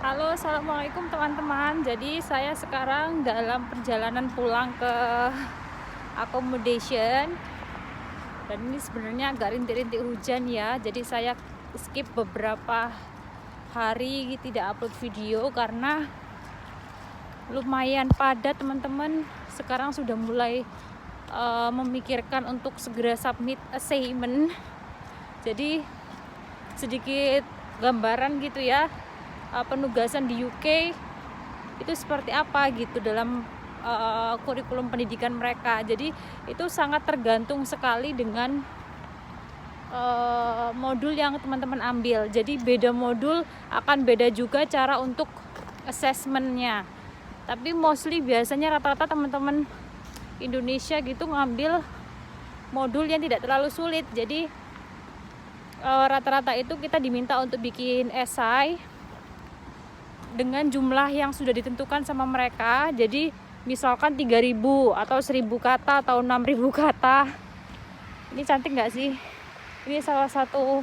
Halo, assalamualaikum teman-teman. Jadi saya sekarang dalam perjalanan pulang ke accommodation. Dan ini sebenarnya agak rintik-rintik hujan ya. Jadi saya skip beberapa hari tidak upload video karena lumayan padat teman-teman. Sekarang sudah mulai memikirkan untuk segera submit assignment. Jadi sedikit gambaran gitu ya, penugasan di UK itu seperti apa gitu dalam kurikulum pendidikan mereka. Jadi itu sangat tergantung sekali dengan modul yang teman-teman ambil. Jadi beda modul akan beda juga cara untuk assessmentnya. Tapi mostly biasanya rata-rata teman-teman Indonesia gitu ngambil modul yang tidak terlalu sulit. Jadi rata-rata itu kita diminta untuk bikin esai dengan jumlah yang sudah ditentukan sama mereka. Jadi misalkan 3.000 atau 1.000 kata atau 6.000 kata. Ini cantik nggak sih? Ini salah satu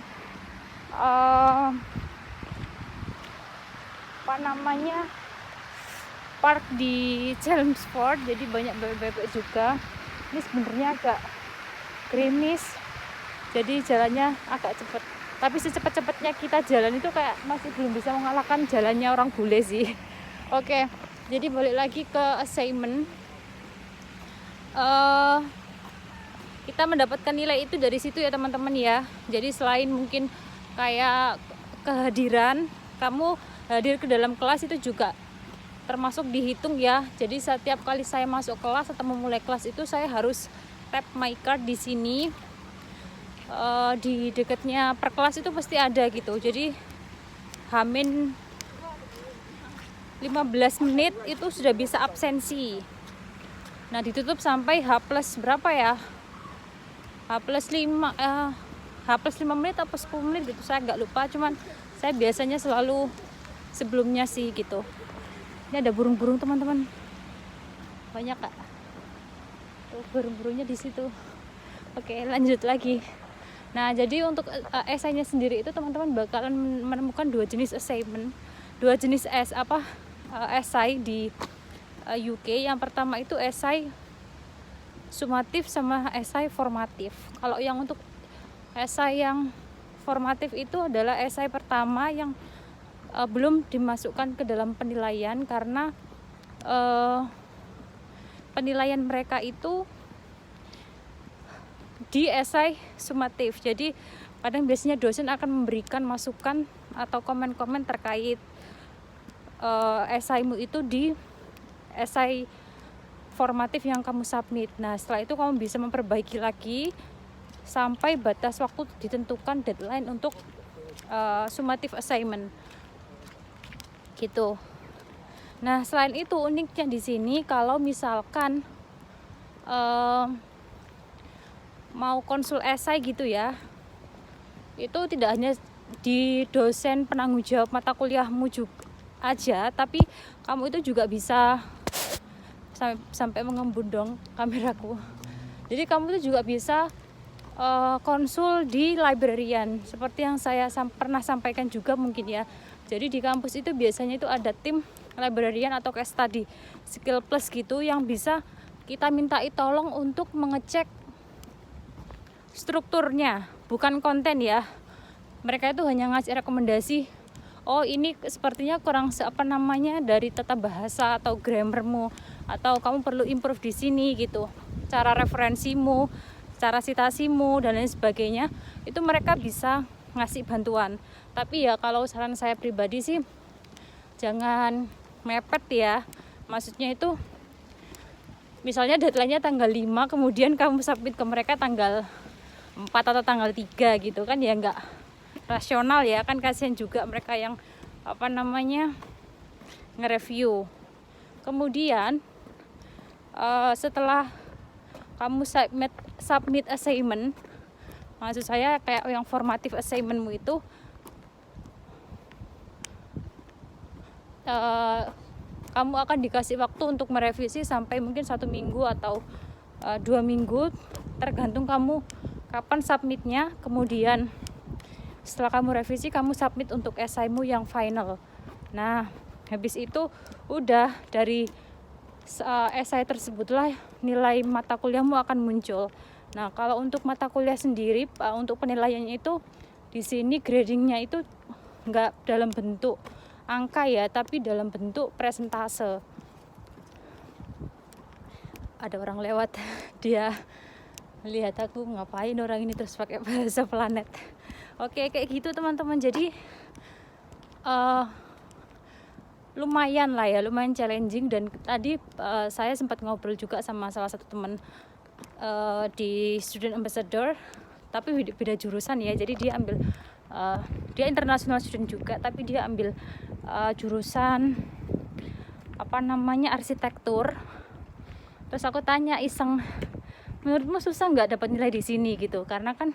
park di Chelmsford. Jadi banyak bebek juga. Ini sebenarnya agak gerimis, jadi jalannya agak cepat. Tapi secepat-cepatnya kita jalan itu kayak masih belum bisa mengalahkan jalannya orang bule sih. Oke, jadi balik lagi ke assignment. Kita mendapatkan nilai itu dari situ ya teman-teman ya. Jadi selain mungkin kayak kehadiran, kamu hadir ke dalam kelas itu juga termasuk dihitung ya. Jadi setiap kali saya masuk kelas atau memulai kelas itu saya harus tap my card di sini. Di dekatnya per kelas itu pasti ada gitu. Jadi Hamin 15 menit itu sudah bisa absensi. Nah ditutup sampai H plus berapa ya, H plus 5 menit atau 10 menit gitu, saya agak lupa. Cuman saya biasanya selalu sebelumnya sih gitu. Ini ada burung-burung teman-teman, banyak kak. Tuh, burung-burungnya di situ. Oke, lanjut lagi. Nah, jadi untuk esainya sendiri itu teman-teman bakalan menemukan dua jenis assignment, dua jenis esai di UK. Yang pertama itu esai sumatif sama esai formatif. Kalau yang untuk esai yang formatif itu adalah esai pertama yang belum dimasukkan ke dalam penilaian karena penilaian mereka itu di esai sumatif. Jadi kadang biasanya dosen akan memberikan masukan atau komen-komen terkait esaimu itu di esai formatif yang kamu submit. Nah setelah itu kamu bisa memperbaiki lagi sampai batas waktu ditentukan, deadline untuk sumatif assignment gitu. Nah selain itu uniknya di sini kalau misalkan mau konsul esai gitu ya, itu tidak hanya di dosen penanggung jawab mata kuliahmu juga aja, tapi kamu itu juga bisa sampai mengembun dong kameraku. Jadi kamu itu juga bisa konsul di librarian seperti yang saya pernah sampaikan juga mungkin ya. Jadi di kampus itu biasanya itu ada tim librarian atau case study skill plus gitu yang bisa kita mintai tolong untuk mengecek strukturnya, bukan konten ya. Mereka itu hanya ngasih rekomendasi, oh ini sepertinya kurang dari tata bahasa atau grammarmu, atau kamu perlu improve di sini gitu, cara referensimu, cara citasimu dan lain sebagainya. Itu mereka bisa ngasih bantuan. Tapi ya kalau saran saya pribadi sih jangan mepet ya. Maksudnya itu misalnya deadline-nya tanggal 5, kemudian kamu submit ke mereka tanggal 4 atau tanggal 3 gitu kan, ya nggak rasional ya kan. Kasihan juga mereka yang nge-review. Kemudian setelah kamu submit assignment, maksud saya kayak yang formatif assignmentmu itu, kamu akan dikasih waktu untuk merevisi sampai mungkin 1 minggu atau 2 minggu, tergantung kamu kapan submitnya. Kemudian setelah kamu revisi, kamu submit untuk esaimu yang final Nah, habis itu udah dari esai tersebutlah nilai mata kuliahmu akan muncul. Nah, kalau untuk mata kuliah sendiri, untuk penilaiannya itu di sini gradingnya itu nggak dalam bentuk angka ya, tapi dalam bentuk presentase. Ada orang lewat, dia lihat aku ngapain orang ini terus pakai bahasa planet. Oke, kayak gitu teman-teman. Jadi lumayan lah ya, lumayan challenging. Dan tadi saya sempat ngobrol juga sama salah satu teman di student ambassador, tapi beda jurusan ya. Jadi dia ambil dia international student juga, tapi dia ambil jurusan arsitektur. Terus aku tanya iseng, menurutmu susah nggak dapat nilai di sini gitu? Karena kan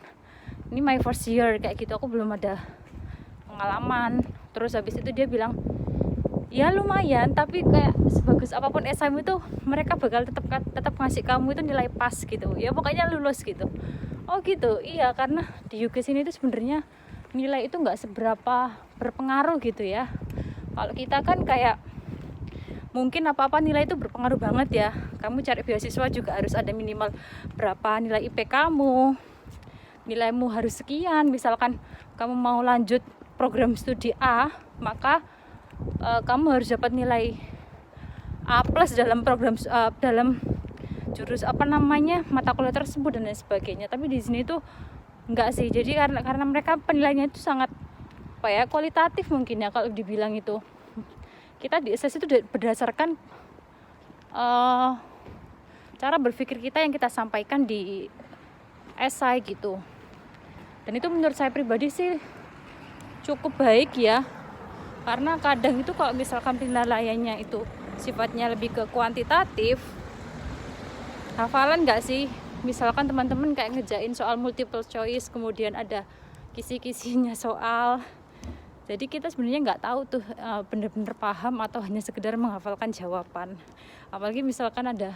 ini my first year kayak gitu, aku belum ada pengalaman. Terus habis itu dia bilang, ya lumayan, tapi kayak sebagus apapun esaimu itu mereka bakal tetap ngasih kamu itu nilai pas gitu. Ya pokoknya lulus gitu. Oh gitu, iya, karena di UK sini itu sebenarnya nilai itu nggak seberapa berpengaruh gitu ya. Kalau kita kan kayak mungkin apa-apa nilai itu berpengaruh banget ya. Kamu cari beasiswa juga harus ada minimal berapa nilai IP kamu, nilaimu harus sekian. Misalkan kamu mau lanjut program studi A, maka kamu harus dapat nilai A+ dalam program dalam jurus mata kuliah tersebut dan lain sebagainya. Tapi di sini tuh enggak sih. Jadi karena mereka penilaiannya itu sangat kualitatif mungkin ya kalau dibilang itu. Kita di SS itu berdasarkan cara berpikir kita yang kita sampaikan di esai gitu. Dan itu menurut saya pribadi sih cukup baik ya. Karena kadang itu kalau misalkan penilaiannya itu sifatnya lebih ke kuantitatif, hafalan nggak sih? Misalkan teman-teman kayak ngerjain soal multiple choice, kemudian ada kisi-kisinya soal. Jadi kita sebenarnya nggak tahu tuh benar-benar paham atau hanya sekedar menghafalkan jawaban. Apalagi misalkan ada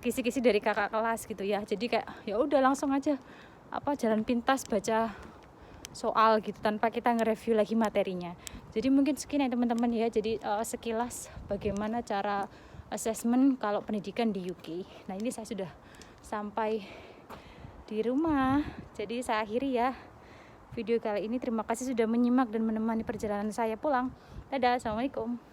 kisi-kisi dari kakak kelas gitu ya. Jadi kayak ya udah langsung aja jalan pintas baca soal gitu tanpa kita nge-review lagi materinya. Jadi mungkin sekian ya teman-teman ya. Jadi sekilas bagaimana cara assessment kalau pendidikan di UK. Nah, ini saya sudah sampai di rumah. Jadi saya akhiri ya video kali ini. Terima kasih sudah menyimak dan menemani perjalanan saya pulang. Dadah, assalamualaikum.